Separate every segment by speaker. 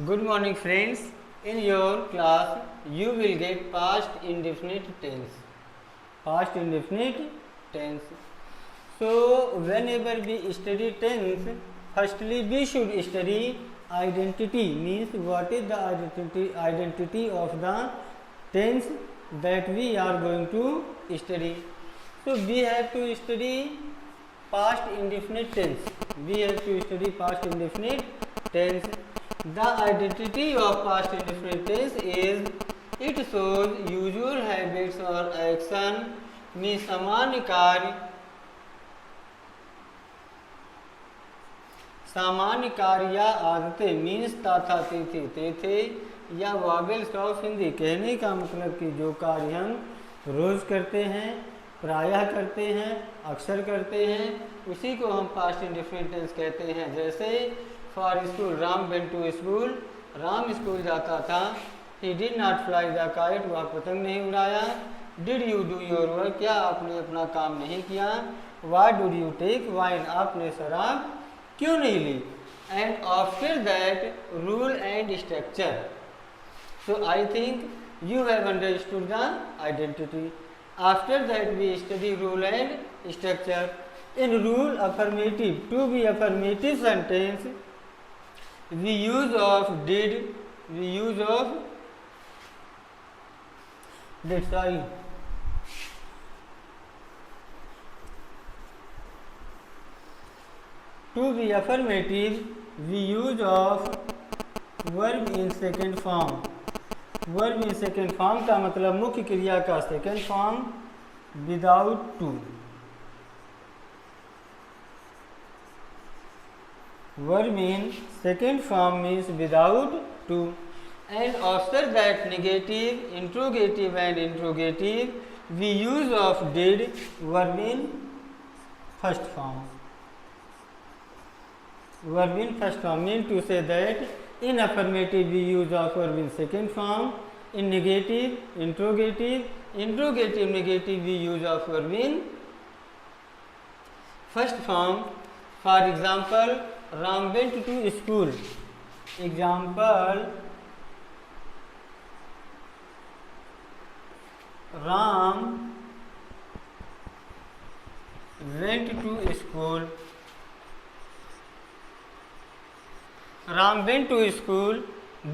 Speaker 1: Good morning, friends. In your class, you will get past indefinite tense. Past indefinite tense. So, whenever we study tense, firstly we should study identity. Means what is the identity of the tense that we are going to study. So, we have to study past indefinite tense. We have to study past indefinite tense. The identity of past indefinite tense is it shows usual habits or action में सामान्य कार्य या आदतें means तथा थे या vowels of Hindi. कहने का मतलब कि जो कार्य हम रोज करते हैं, प्रायः करते हैं, अक्सर करते हैं, उसी को हम पास्ट इंडेफिनिट टेंस कहते हैं। जैसे for school, Ram went to school, Ram school जाता था। He did not fly the kite, वह पतंग नहीं उड़ाया। Did you do your work, क्या आपने अपना काम नहीं किया। Why did you take wine, आपने शराब क्यों नहीं ली। And after that rule and structure. So I think you have understood the identity. After that we study rule and structure. In rule affirmative, to be affirmative sentence, we use of did, sorry. To be affirmative, we use of verb in second form. Verb in second form का मतलब मुख्य क्रिया का second form without to. Verb in second form means without to. And after that negative, interrogative and interrogative we use of did, verb in first form. Verb in first form mean to say that in affirmative we use of verb in second form. In negative, interrogative, negative we use of verb in first form. For example, Ram went to school. Example, Ram went to school. Ram went to school.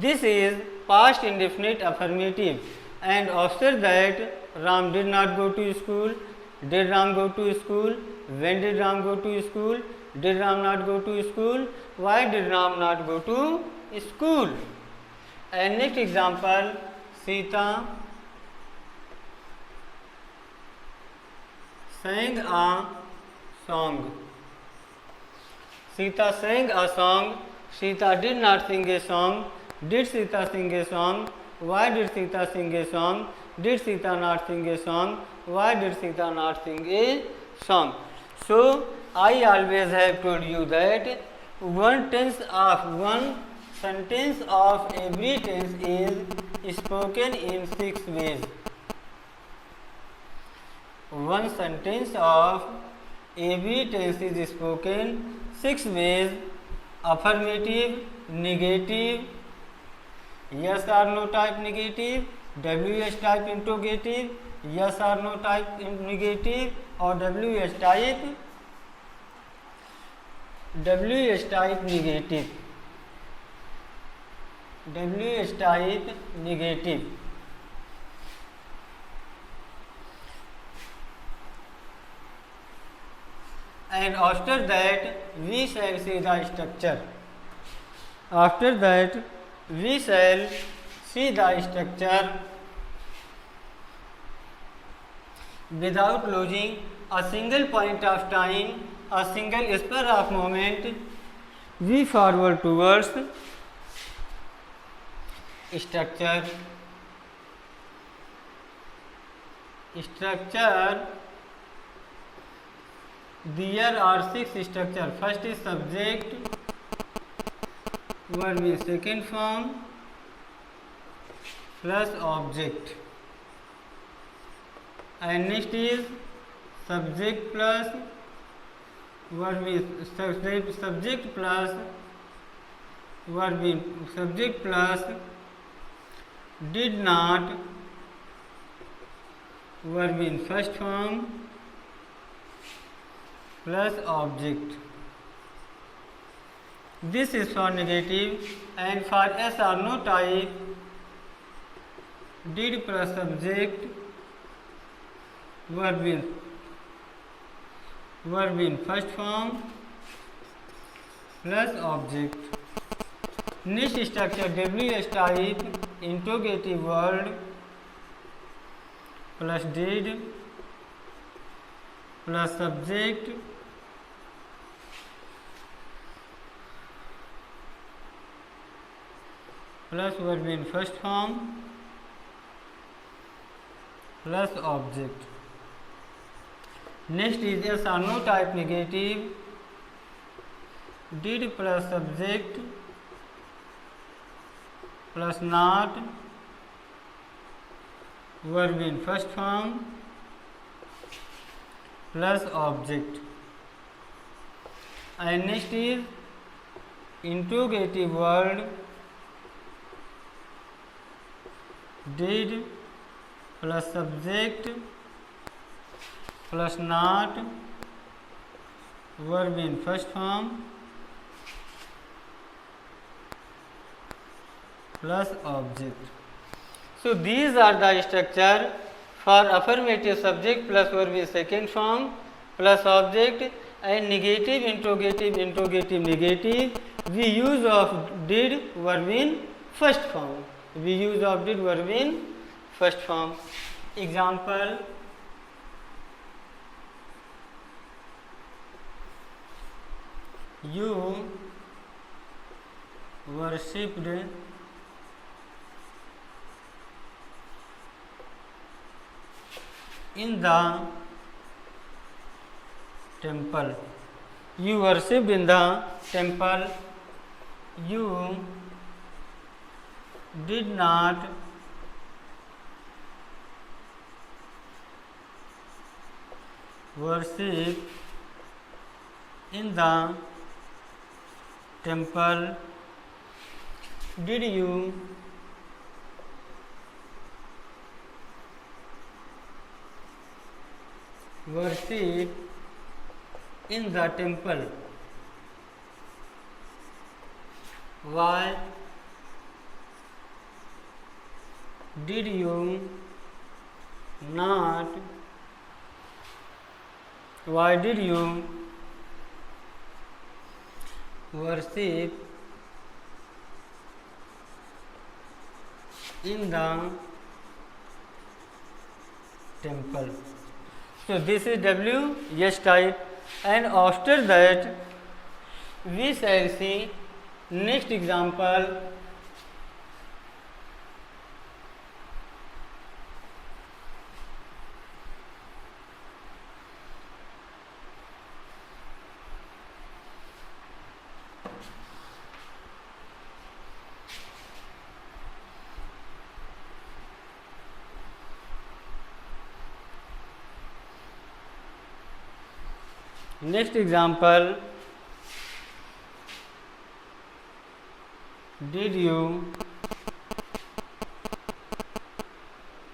Speaker 1: This is past indefinite affirmative. And after that, Ram did not go to school. Did Ram go to school? When did Ram go to school? Did Ram not go to school? Why did Ram not go to school? And next example, Sita sang a song. Sita sang a song. Sita did not sing a song. Did Sita sing a song? Why did Sita sing a song? Did Sita not sing a song? Why did Sita not sing a song? So, I always have told you that one sentence of every tense is spoken in 6 ways. One sentence of every tense is spoken 6 ways. Affirmative, negative, yes or no type negative, WS type interrogative, yes or no type negative, or WS type negative. WS type negative. And after that we shall see the structure. After that we shall see the structure. Without losing a single point of time, a single spur of moment, we forward towards structure. There are 6 structure. First is subject, verb in second form plus object, and next is subject plus verb is subject plus verb in subject plus did not, verb in first form plus object. This is for negative, and for yes or no type, did plus subject, verb in first form plus object. Next structure WS type, interrogative word plus did plus subject plus verb in first form plus object. Next is yes or no type negative, did plus subject plus not, verb in first form plus object. And next is interrogative word, did plus subject plus not, verb in first form plus object. So these are the structure for affirmative subject plus verb in second form plus object, and negative, interrogative, interrogative, negative. We use of did, verb in first form. We use of did, verb in first form. Example: you worshipped in the temple. You worshipped in the temple. You did not worship in the temple. Did you worship in the temple? Why did you not? Why did you worship in the temple? So this is W, yes type, and after that we shall see next example. Next example: did you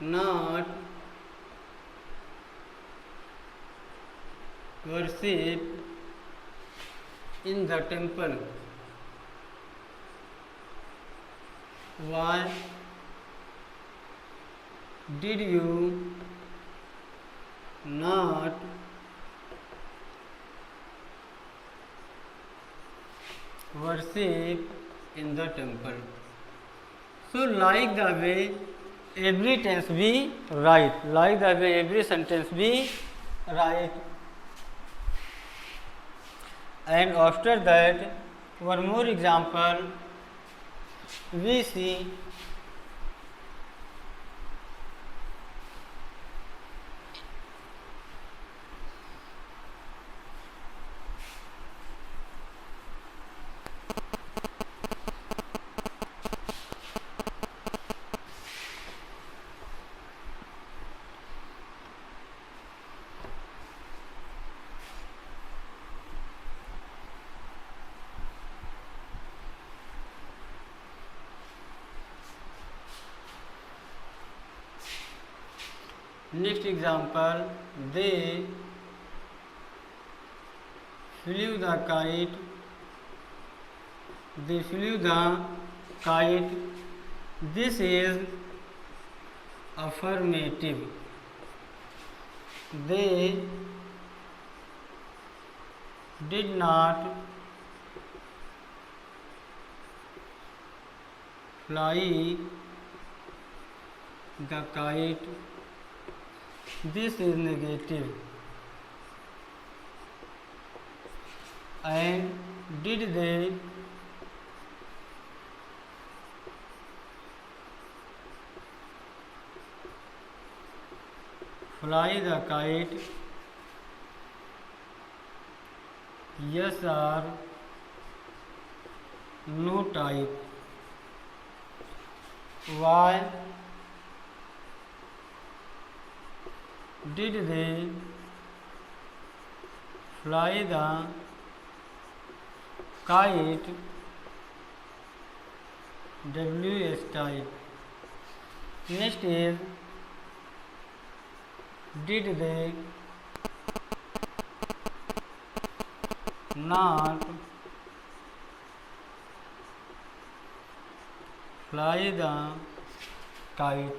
Speaker 1: not worship in the temple? Why did you not worship in the temple? So like the way every tense we write, like the way every sentence we write. And after that one more example we see. Next example, they flew the kite. They flew the kite. This is affirmative. They did not fly the kite. This is negative. And did they fly the kite? Yes or no type. Why did they fly the kite? WS type. Next is, did they not fly the kite?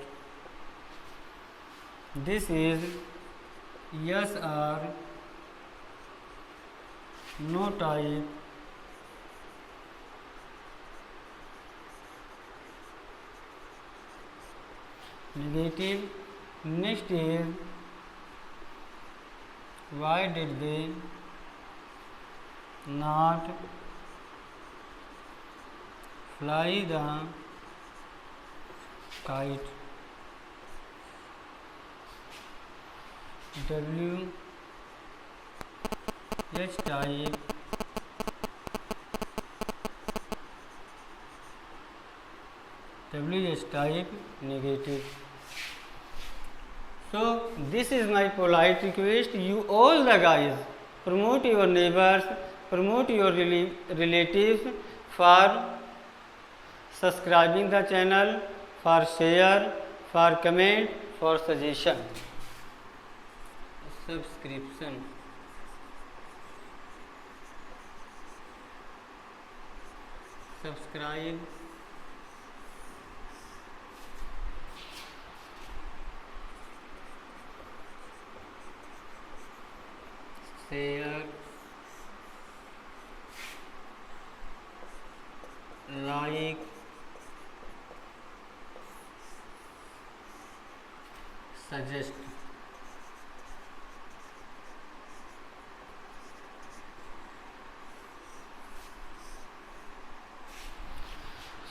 Speaker 1: This is yes or no type. Negative. Next is, why did they not fly the kite? WH type. WH type negative. So this is my polite request. You all the guys promote your neighbors, promote your relatives for subscribing the channel, for share, for comment, for suggestion. Subscription. Subscribe. Share, like, suggest.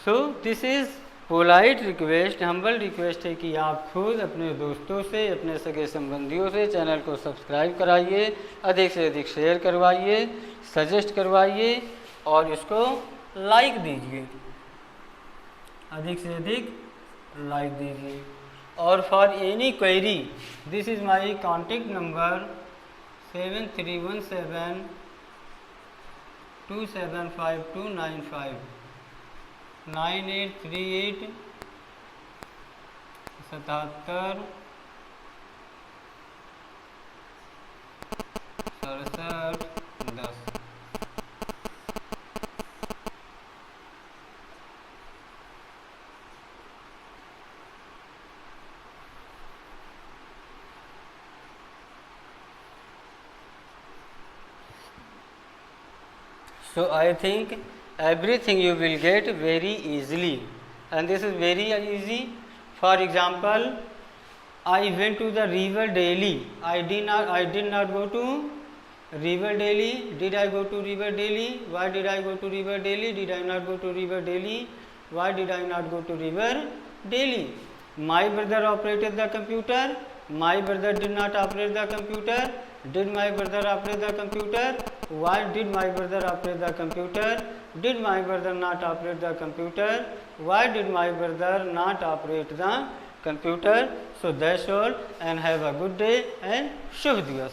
Speaker 1: So this is polite request, humble request है कि आप खुद अपने दोस्तों से, अपने सगे संबंधियों से चैनल को सब्सक्राइब कराइए, अधिक से अधिक शेयर करवाइए, सजेस्ट करवाइए और इसको लाइक दीजिए, अधिक से अधिक लाइक दीजिए। और for any query, this is my contact number 7317275295 9838 77 67 10। So I think everything you will get very easily, and this is very easy. For example, I went to the river daily. I did not go to river daily. Did I go to river daily? Why did I go to river daily? Did I not go to river daily? Why did I not go to river daily? My brother operated the computer. My brother did not operate the computer. Did my brother operate the computer? Why did my brother operate the computer? Did my brother not operate the computer? Why did my brother not operate the computer? So that's all, and have a good day and Shubh Divas.